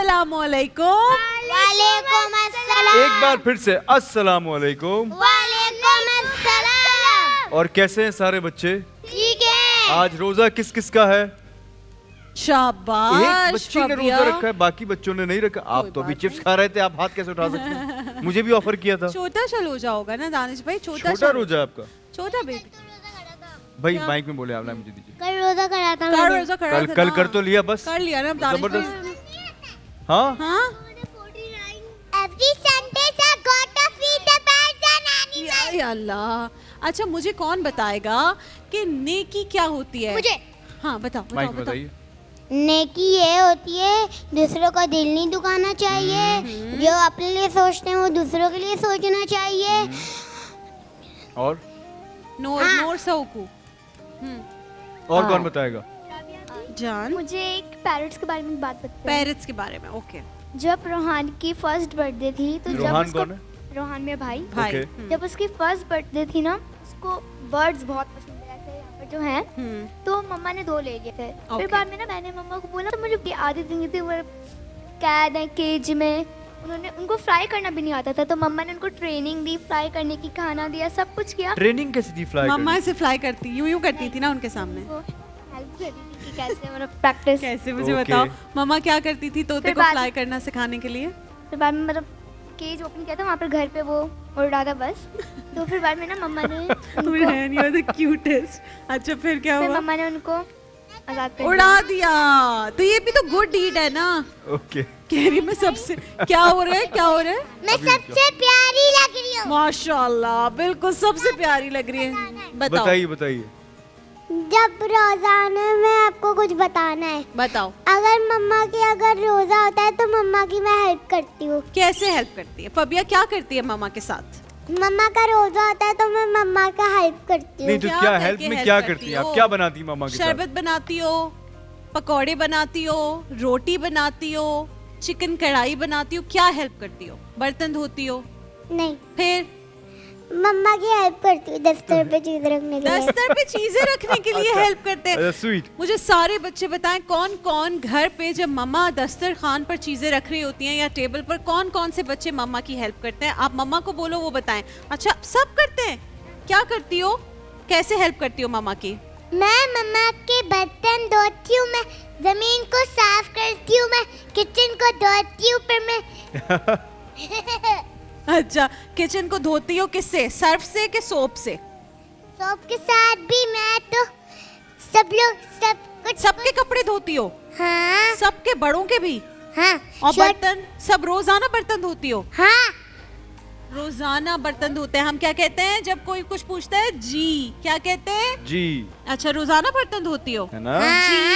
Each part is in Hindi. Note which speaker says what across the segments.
Speaker 1: अस्सलामुअलैकुम।
Speaker 2: वालेकुम अस्सलाम।
Speaker 3: एक बार फिर से अस्सलामुअलैकुम।
Speaker 2: वालेकुम अस्सलाम।
Speaker 3: और कैसे हैं सारे बच्चे?
Speaker 2: ठीक है।
Speaker 3: आज रोजा किस किस का है?
Speaker 1: शाबाश
Speaker 3: एक बच्ची ने
Speaker 1: फबिया।
Speaker 3: रोजा रखा है, बाकी बच्चों ने नहीं रखा। आप तो अभी चिप्स खा रहे थे, आप हाथ कैसे उठा सकते हैं? मुझे भी ऑफर किया था।
Speaker 1: छोटा सा रोजा होगा ना दानिश भाई, छोटा
Speaker 3: छोटा रोजा है आपका?
Speaker 1: छोटा भी
Speaker 3: भाई माइक में बोले, आप ना मुझे दीजिए।
Speaker 2: कल रोजा करा था
Speaker 1: कर
Speaker 2: मैंने।
Speaker 1: रोजा करा
Speaker 3: कल
Speaker 1: था
Speaker 3: कल
Speaker 1: ना।
Speaker 3: कर तो लिया, बस
Speaker 1: कर लिया ना दानिश भाई।
Speaker 3: जबरदस्त। हाँ
Speaker 1: हाँ
Speaker 2: Every Sunday I got to feed the birds and animals.
Speaker 1: या अल्लाह। अच्छा मुझे कौन बताएगा कि नेकी क्या होती है?
Speaker 2: मुझे
Speaker 1: हाँ बताओ
Speaker 3: माइक
Speaker 1: बताओ बताओ।
Speaker 3: बताइए।
Speaker 2: नेकी ये होती है दूसरों का दिल नहीं दुखाना चाहिए, जो अपने लिए सोचते हैं वो दूसरों के लिए सोचना चाहिए।
Speaker 3: और
Speaker 1: नोर
Speaker 2: हाँ।
Speaker 1: नोर सौकू।
Speaker 3: और
Speaker 1: हाँ।
Speaker 3: कौन बताएगा?
Speaker 1: जान
Speaker 4: मुझे एक पैरट्स के बारे में बात बताते हैं।
Speaker 1: पेरेंट्स के बारे में। ओके
Speaker 4: जब रोहान की फर्स्ट बर्थडे थी तो जब
Speaker 3: रोहान
Speaker 4: उसको
Speaker 3: कौन है?
Speaker 4: रोहान मेरा भाई।
Speaker 1: भाई।
Speaker 3: ओके।
Speaker 4: जब उसकी फर्स्ट बर्थडे थी ना, उसको बर्ड्स बहुत पसंद है, ऐसे यहाँ पर जो हैं। तो मम्मा ने 2 ले लिए थे।
Speaker 1: Okay.
Speaker 4: फिर बाद में ना मैंने मम्मा को बोला, तो मुझे आधी जिंदगी थी वो कैद है केज में, उनको फ्राई करना भी नहीं आता था, तो मम्मा ने उनको ट्रेनिंग दी, फ्राई करने की, खाना दिया, सब कुछ किया।
Speaker 3: ट्रेनिंग कैसी थी फ्लाई
Speaker 1: मम्मा
Speaker 3: करने?
Speaker 1: ऐसे फ्लाई करती यूं करती थी ना उनके सामने।
Speaker 4: वो हेल्प कर रही थी कि कैसे मतलब प्रैक्टिस।
Speaker 1: कैसे मुझे
Speaker 3: Okay.
Speaker 1: बताओ मम्मा क्या करती थी तोते
Speaker 4: फिर
Speaker 1: को
Speaker 4: बाद-
Speaker 1: फ्लाई करना सिखाने के लिए?
Speaker 4: फिर बाद में मतलब केज ओपन किया था, वहाँ पर घर पे वो उड़ रहा था बस। तो फिर बाद में ना मम्मा ने उनको
Speaker 1: यू आर द क्यूटेस्ट। अच्छा फिर क्या
Speaker 4: फिर
Speaker 1: हुआ?
Speaker 4: मम्मा ने उनको आजाद कर
Speaker 1: उड़ा दिया। तो ये भी तो गुड डीड है ना।
Speaker 3: ओके।
Speaker 1: कह रही मैं सबसे क्या हो रहा है क्या हो रहा है?
Speaker 2: मैं सबसे प्यारी लग रही हूँ।
Speaker 1: माशाल्लाह बिल्कुल सबसे प्यारी लग रही है। बताओ
Speaker 3: बताइए बताइए।
Speaker 2: जब रोजाना में आपको कुछ बताना है।
Speaker 1: बताओ
Speaker 2: अगर मम्मा की अगर रोजा होता है तो मम्मा की मैं हेल्प करती हूँ।
Speaker 1: कैसे हेल्प करती है फबिया? क्या करती है मम्मा के साथ?
Speaker 2: मम्मा का रोजा होता है तो मैं मम्मा का हेल्प करती
Speaker 3: नहीं
Speaker 2: हूँ।
Speaker 3: तो
Speaker 1: क्या
Speaker 3: क्या
Speaker 1: करके
Speaker 3: हेल्प में
Speaker 1: help
Speaker 3: क्या
Speaker 1: करती
Speaker 3: करती है आप?
Speaker 1: हो?
Speaker 3: क्या बनाती है मामा के साथ?
Speaker 1: शरबत बनाती हो, पकौड़े बनाती हो, रोटी बनाती हो, चिकन कढ़ाई बनाती हो, क्या हेल्प करती हो? बर्तन धोती हो?
Speaker 2: नहीं,
Speaker 1: फिर
Speaker 2: मम्मा की हेल्प करती हूँ दफ्तर पे चीज रखने के लिए।
Speaker 1: दस्तर पे चीजें रखने के लिए हेल्प करते हैं।
Speaker 3: स्वीट।
Speaker 1: मुझे सारे बच्चे बताएं कौन कौन घर पे जब मम्मा दस्तरखान पर चीजें रख रही होती हैं या टेबल पर, कौन कौन से बच्चे मम्मा की हेल्प करते हैं? आप मम्मा को बोलो वो बताएं। अच्छा सब करते हैं? क्या करती हो? कैसे हेल्प करती हो मम्मा की?
Speaker 2: मैं मम्मा के बर्तन धोती हूँ, मैं जमीन को साफ करती हूँ, मैं किचन को धोती हूँ, फिर मैं
Speaker 1: अच्छा किचन को धोती हो किससे? सर्फ से कि सोप से?
Speaker 2: सोप के साथ भी मैं तो सब लोग सब कुछ
Speaker 1: सबके कपड़े धोती हो?
Speaker 2: हाँ
Speaker 1: सबके बड़ों के भी?
Speaker 2: हाँ
Speaker 1: और
Speaker 2: छोट-
Speaker 1: बर्तन सब रोजाना बर्तन धोती हो?
Speaker 2: हाँ
Speaker 1: रोजाना बर्तन धोते हैं। हम क्या कहते हैं जब कोई कुछ पूछता है? जी। क्या कहते हैं?
Speaker 3: जी
Speaker 1: अच्छा रोजाना बर्तन धोती हो?
Speaker 3: है ना?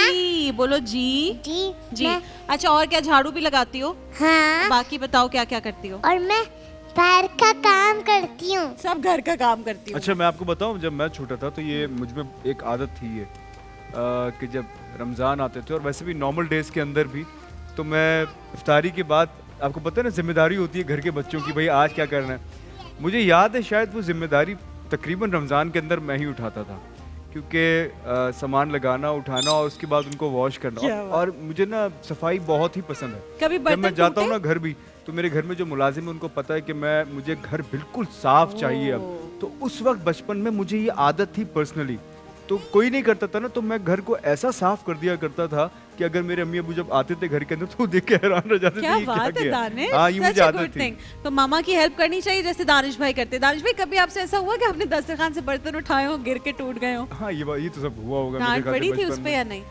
Speaker 1: जी बोलो जी।
Speaker 2: जी
Speaker 1: जी
Speaker 2: मैं-
Speaker 1: अच्छा और क्या झाड़ू भी लगाती हो?
Speaker 2: हाँ
Speaker 1: बाकी बताओ क्या क्या करती हो?
Speaker 2: और मैं बाहर का काम करती हूँ।
Speaker 1: सब घर का काम करती हो?
Speaker 3: अच्छा मैं आपको बताऊं, जब मैं छोटा था तो ये मुझ में एक आदत थी ये कि जब रमज़ान आते थे और वैसे भी नॉर्मल डेज के अंदर भी, तो मैं इफ्तारी के बाद, आपको पता है ना जिम्मेदारी होती है घर के बच्चों की, भाई आज क्या करना है। मुझे याद है शायद वो जिम्मेदारी तकरीबन रमज़ान के अंदर मैं ही उठाता था, क्योंकि सामान लगाना उठाना और उसके बाद उनको वॉश
Speaker 1: क्या
Speaker 3: करना।
Speaker 1: बात।
Speaker 3: और मुझे ना सफाई बहुत ही पसंद है।
Speaker 1: कभी
Speaker 3: जब
Speaker 1: बर्तन
Speaker 3: मैं जाता हूँ
Speaker 1: टूटे?
Speaker 3: ना घर भी, तो मेरे घर में जो मुलाजिम है उनको पता है कि मुझे घर बिल्कुल साफ चाहिए अब। तो उस वक्त बचपन में मुझे ये आदत थी पर्सनली, तो कोई नहीं करता था ना, तो मैं घर को ऐसा साफ कर दिया करता था कि अगर मेरे अम्मी अबू जब आते थे घर के अंदर तो देख के हैरान रह जाते थे
Speaker 1: क्या
Speaker 3: ये
Speaker 1: बात है
Speaker 3: किया?
Speaker 1: दानिश,
Speaker 3: हाँ ये
Speaker 1: such
Speaker 3: मुझे
Speaker 1: a
Speaker 3: आदत
Speaker 1: good
Speaker 3: थी।
Speaker 1: thing। तो मामा की हेल्प करनी चाहिए जैसे दानिश भाई करते। दानिश भाई कभी आपसे ऐसा हुआ कि आपने दस्तरखान से बर्तन उठाए हो, गिर के टूट गए हो?
Speaker 3: हाँ ये तो सब हुआ होगा। मेरे
Speaker 1: डांट
Speaker 3: ख्याल से
Speaker 1: पड़ी थी
Speaker 3: बचपन
Speaker 1: उस पे
Speaker 3: में।
Speaker 1: या नहीं?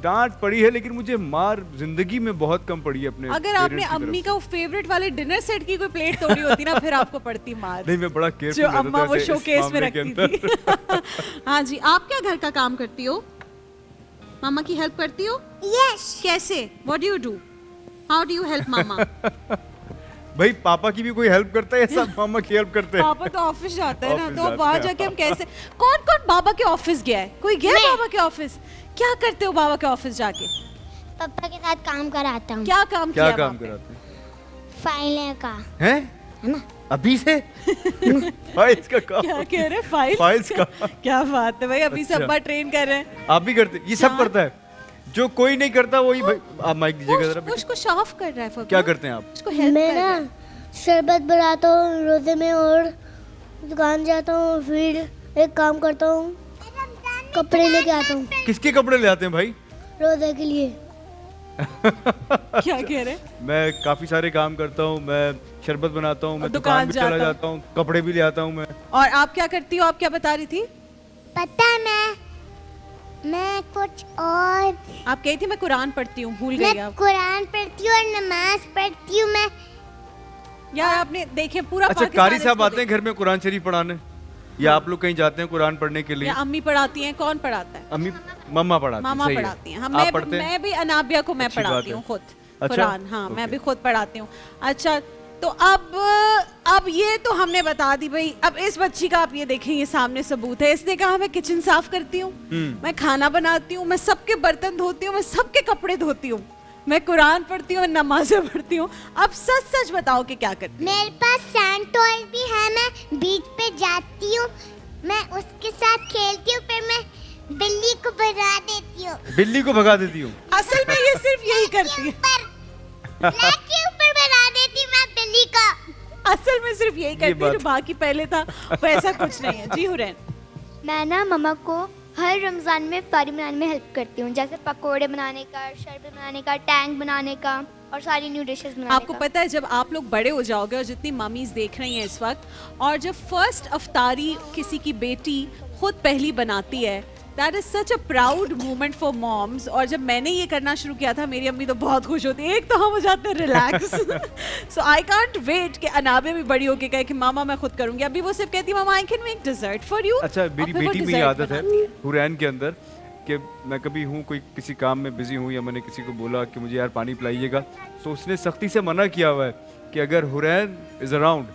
Speaker 3: डांट पड़ी है, लेकिन मुझे मार जिंदगी में बहुत कम पड़ी है अपने
Speaker 1: अगर आपने
Speaker 3: parents की तरफ
Speaker 1: अम्मी
Speaker 3: से।
Speaker 1: का फेवरेट वाले डिनर सेट की कोई प्लेट तोड़ी होती ना फिर आपको पड़ती मार।
Speaker 3: नहीं मैं बड़ा केयरफुल
Speaker 1: जो
Speaker 3: रहता
Speaker 1: अम्मा
Speaker 3: था
Speaker 1: वो
Speaker 3: ऐसे इस
Speaker 1: शोकेस में
Speaker 3: मामले के
Speaker 1: रखती
Speaker 3: अंदर।
Speaker 1: थी। हाँ जी आप क्या घर का काम करती हो? मामा की हेल्प करती हो?
Speaker 2: यस
Speaker 1: कैसे? What do you do? How do you help mama?
Speaker 3: भाई पापा की भी कोई हेल्प करता है या सब मामा की हेल्प करते हैं?
Speaker 1: पापा तो ऑफिस जाते हैं ना,
Speaker 3: ऑफिस
Speaker 1: तो
Speaker 3: जाते
Speaker 1: वहाँ
Speaker 3: हैं।
Speaker 1: जाके हम कैसे? कौन कौन बाबा के ऑफिस गया है? कोई गया है बाबा के ऑफिस? क्या करते हो बाबा के ऑफिस जाके?
Speaker 2: पापा के साथ काम कराता हूँ।
Speaker 1: क्या काम
Speaker 3: क्या
Speaker 1: किया
Speaker 3: काम
Speaker 1: वहाँ पे?
Speaker 3: कराते हैं?
Speaker 2: फाइलें का
Speaker 3: हैं?
Speaker 2: है ना?
Speaker 3: अभी से फाइल्स का काम?
Speaker 1: क्या कह रहे फाइल्स
Speaker 3: फाइल्स का?
Speaker 1: क्या बात है भाई, अभी से
Speaker 3: अच्छा।
Speaker 1: अब्बा ट्रेन कर रहे हैं।
Speaker 3: आप भी करते? ये सब
Speaker 1: हाँ।
Speaker 3: करता है जो कोई नहीं करता वही भाई। आप माइक दीजिएगा जरा बेटी।
Speaker 1: उसको साफ कर रहा है फबिया।
Speaker 3: क्या करते हैं आप?
Speaker 1: उसको हेल्प
Speaker 2: मैं
Speaker 1: कर रहा
Speaker 2: ना
Speaker 1: है।
Speaker 2: शरबत बनाता हूँ रोजे में, और दुकान जाता हूँ, फिर एक काम करता हूँ, कपड़े लेके आता हूँ
Speaker 3: किसके कपड़े ले आते हैं भाई?
Speaker 2: रोजे के लिए।
Speaker 1: क्या कह रहे?
Speaker 3: मैं काफी सारे काम करता हूँ, मैं शरबत बनाता हूँ, मैं
Speaker 1: दुकान
Speaker 3: दुकान भी चला
Speaker 1: जाता
Speaker 3: जाता हूँ, कपड़े भी ले आता हूँ मैं।
Speaker 1: और आप क्या करती हो? आप क्या बता रही थी?
Speaker 2: पता है मैं कुछ और,
Speaker 1: आप कही थी मैं कुरान पढ़ती हूँ, भूल गई
Speaker 2: मैं
Speaker 1: आप।
Speaker 2: कुरान पढ़ती हूँ और नमाज पढ़ती हूँ मैं।
Speaker 1: यार आपने देखे पूरा
Speaker 3: अच्छा,
Speaker 1: पाकिस्तान
Speaker 3: कारी साहब
Speaker 1: इसको
Speaker 3: आते हैं घर में कुरान शरीफ पढ़ाने, या आप लोग कहीं जाते हैं कुरान पढ़ने के लिए?
Speaker 1: या अम्मी पढ़ाती हैं? कौन पढ़ाता है?
Speaker 3: अम्मी, मम्मा पढ़ाती हैं,
Speaker 1: मामा
Speaker 3: सही है।
Speaker 1: पढ़ाती हैं।
Speaker 3: आप पढ़ते हैं?
Speaker 1: मैं भी अनाबिया को मैं
Speaker 3: अच्छी बात
Speaker 1: पढ़ाती
Speaker 3: है।
Speaker 1: हूँ खुद
Speaker 3: अच्छा?
Speaker 1: कुरान। हाँ, मैं
Speaker 3: ओके।
Speaker 1: भी खुद पढ़ाती हूँ। अच्छा, तो अब ये तो हमने बता दी भाई। अब इस बच्ची का आप ये देखें, ये सामने सबूत है। इसने कहा मैं किचन साफ करती हूँ, मैं खाना बनाती हूँ, मैं सबके बर्तन धोती हूँ, मैं सबके कपड़े धोती हूँ, मैं कुरान पढ़ती हूँ, नमाजें पढ़ती हूँ। अब सच सच बताओ कि क्या करती हो?
Speaker 2: मेरे पास सैंड टॉय भी है, मैं बीच पे जाती हूँ, मैं उसके साथ खेलती हूँ, फिर मैं बिल्ली को भगा देती हूँ।
Speaker 3: बिल्ली को भगा देती हूँ?
Speaker 1: असल में ये सिर्फ यही करती है।
Speaker 2: फ्लैट के ऊपर भगा देती हूँ मैं बिल्ली को।
Speaker 1: असल में सिर्फ यही करती है,
Speaker 3: बात।
Speaker 1: जो बाकी पहले था वैसा कुछ नहीं है। जी हुरैन,
Speaker 4: मैं ना मम्मा को हर रमज़ान में इफ्तारी बनाने में हेल्प करती हूँ, जैसे पकोड़े बनाने का, शरबत बनाने का, टैंग बनाने का और सारी न्यू डिशेस बनाने
Speaker 1: आपको
Speaker 4: का।
Speaker 1: पता है जब आप लोग बड़े हो जाओगे और जितनी मम्मीज देख रही हैं इस वक्त, और जब फर्स्ट अफ्तारी किसी की बेटी खुद पहली बनाती है, that is such a proud moment for moms. और जब मैंने ये करना शुरू किया था, मेरी अम्मी तो बहुत खुश होती है। एक तो हम हो जाते हैं relax. So I can't wait कि अनाबे भी बड़ी होके कहे कि मामा मैं खुद करूंगी। अभी वो सिर्फ कहती है mama I can make dessert for you.
Speaker 3: अच्छा, मेरी बेटी में ये आदत है हुरैन के अंदर कि मैं कभी हूँ कोई किसी काम में बिजी हूँ, या मैंने किसी को बोला कि मुझे यार पानी पिलाइएगा, तो उसने सख्ती से मना किया हुआ है कि अगर हुरैन इज अराउंड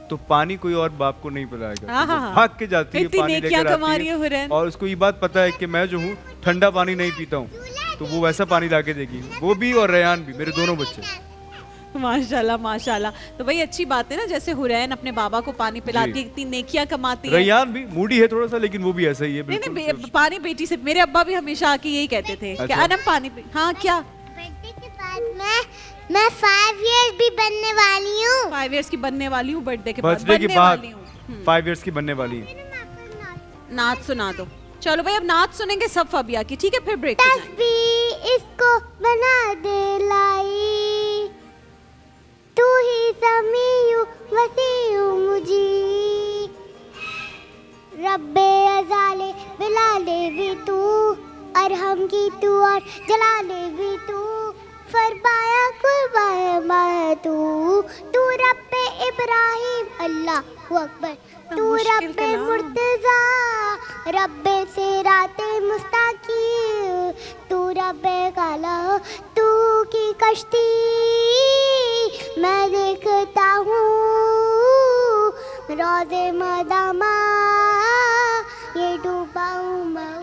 Speaker 3: तो पानी कोई और बाप को नहीं पिलाएगा।
Speaker 1: हाँ,
Speaker 3: तो वो
Speaker 1: हाँ,
Speaker 3: भाग के जाती है,
Speaker 1: इतनी
Speaker 3: पानी
Speaker 1: नेकियां
Speaker 3: लेकर
Speaker 1: कमा
Speaker 3: आती
Speaker 1: रही है
Speaker 3: है,
Speaker 1: हुरैन।
Speaker 3: और उसको ये बात पता है कि मैं जो हूँ ठंडा पानी नहीं पीता हूँ, तो वो वैसा पानी ला के देगी। वो भी और रेयान भी, मेरे दोनों बच्चे।
Speaker 1: माशाल्लाह माशाल्लाह। तो भाई अच्छी बात है ना, जैसे हुरैन अपने बाबा को पानी पिलाती है, इतनी नेकियां कमाती है।
Speaker 3: रेयान भी मूडी है थोड़ा सा, लेकिन वो भी ऐसा ही है
Speaker 1: नहीं
Speaker 3: बिल्कुल।
Speaker 1: नहीं, पानी बेटी से। मेरे अब्बा भी हमेशा आके यही कहते थे कि
Speaker 3: अच्छा।
Speaker 1: अनम पानी पी। हाँ क्या?
Speaker 2: बर्थडे के बाद मैं 5 इयर्स भी बनने वाली हूँ।
Speaker 1: 5 इयर्स की बनने वाली हूँ बर्थडे के बाद।
Speaker 3: बर्थडे के
Speaker 1: बनने
Speaker 3: बाद
Speaker 1: वाली हूँ।
Speaker 3: 5 इयर्स की बनने वाली है।
Speaker 1: नाच सुना दो। चलो भाई अब नाच सुनेंगे सब फबिया की, ठीक है? फिर ब्रेक पे जाएंगे।
Speaker 2: तस्बीह इसको बना दे लाई, तू ही समीउ वसीउ मुजी, रब्बे अजाले बिलाले भी तू, अरहम की तू और जलाले भी तू, फरमाया कुर्बाया तू, तू रब्बे इब्राहिम अल्लाहु अकबर, तू
Speaker 1: मुश्किल
Speaker 2: रब्बे
Speaker 1: कलाम।
Speaker 2: मुर्तजा, रब्बे से राते मुस्ताकी, तू रब्बे काला, तू की कश्ती मैं देखता हूँ, रोज़े मदामा ये डूबा हूँ मैं।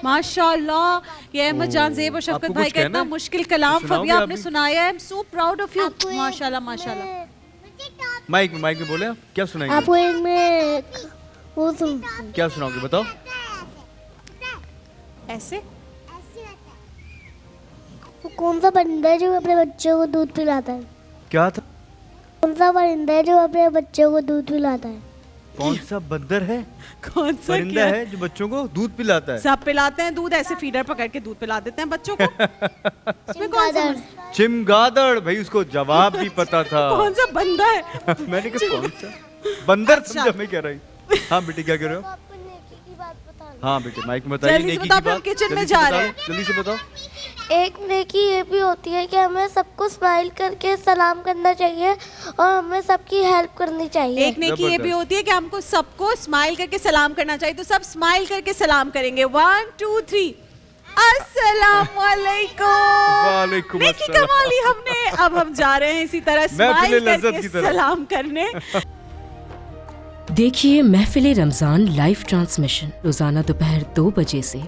Speaker 1: माशाल्लाह, ये अहमद जान ज़ेब और शफकत
Speaker 3: आपको
Speaker 1: भाई
Speaker 3: कुछ
Speaker 1: का इतना
Speaker 3: कहना है?
Speaker 1: मुश्किल कलाम
Speaker 3: सुनाओगे
Speaker 1: फबिया
Speaker 3: आप
Speaker 1: आपने
Speaker 3: भी?
Speaker 1: सुनाया है। I am so proud of you.
Speaker 2: आपको एक-
Speaker 1: माशाल्लाह माशाल्लाह।
Speaker 3: माइक में बोले, क्या सुनाएंगे?
Speaker 2: आपको एक मैं वो सुन,
Speaker 3: क्या सुनाओगे बताओ?
Speaker 1: ऐसे
Speaker 2: वो कौन सा परिंदा है जो अपने बच्चों को दूध पिलाता है?
Speaker 3: क्या था?
Speaker 2: कौन सा परिंदा है जो अपने बच्चों को दूध पिलाता है?
Speaker 3: कौन सा बंदर है,
Speaker 1: कौन सा
Speaker 3: परिंदा
Speaker 1: क्या?
Speaker 3: है जो बच्चों को दूध पिलाता है?
Speaker 1: सब पिलाते हैं दूध, ऐसे फीडर पकड़ के दूध पिला देते हैं बच्चों को। इसमें कौन सा
Speaker 2: चमगादड़।
Speaker 3: चिमगादड़। भाई उसको जवाब भी पता था।
Speaker 1: कौन सा बंदा है?
Speaker 3: मैंने कहा कौन सा बंदर,
Speaker 1: अच्छा।
Speaker 3: समझा मैं कह रही। हाँ बेटी क्या कह रहे हो?
Speaker 2: आपको नेकी की बात बता।
Speaker 3: हाँ बेटे माइक में बताइए।
Speaker 1: जल्दी से
Speaker 3: नेकी
Speaker 1: बताओ,
Speaker 3: की
Speaker 1: हम
Speaker 3: बात
Speaker 1: किचन में
Speaker 3: जल्दी से
Speaker 1: जा
Speaker 3: बताओ,
Speaker 1: रहे हैं।
Speaker 3: जल्दी से बताओ।
Speaker 5: एक नेकी ये भी होती है कि हमें सबको स्माइल करके सलाम करना चाहिए और हमें सबकी हेल्प करनी चाहिए।
Speaker 1: एक नेकी ये भी
Speaker 3: जबरदस्त।
Speaker 1: होती है कि हमको सबको स्माइल करके सलाम करना चाहिए, तो सब स्माइल करके सलाम करेंगे। 1 2 3 अस्सलाम वालेकुम।
Speaker 3: वालेकुम
Speaker 1: नेकी
Speaker 3: अस्सलाम।
Speaker 1: कमा ली हमने। अब हम जा रहे हैं इसी तरह स्माइल
Speaker 3: महफिल लज़्ज़त
Speaker 1: करके
Speaker 3: की तरफ।
Speaker 1: सलाम करने।
Speaker 6: देखिए महफिल रमज़ान लाइव ट्रांसमिशन रोज़ाना दोपहर 2 बजे से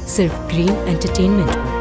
Speaker 6: सिर्फ ग्रीन एंटरटेनमेंट पर।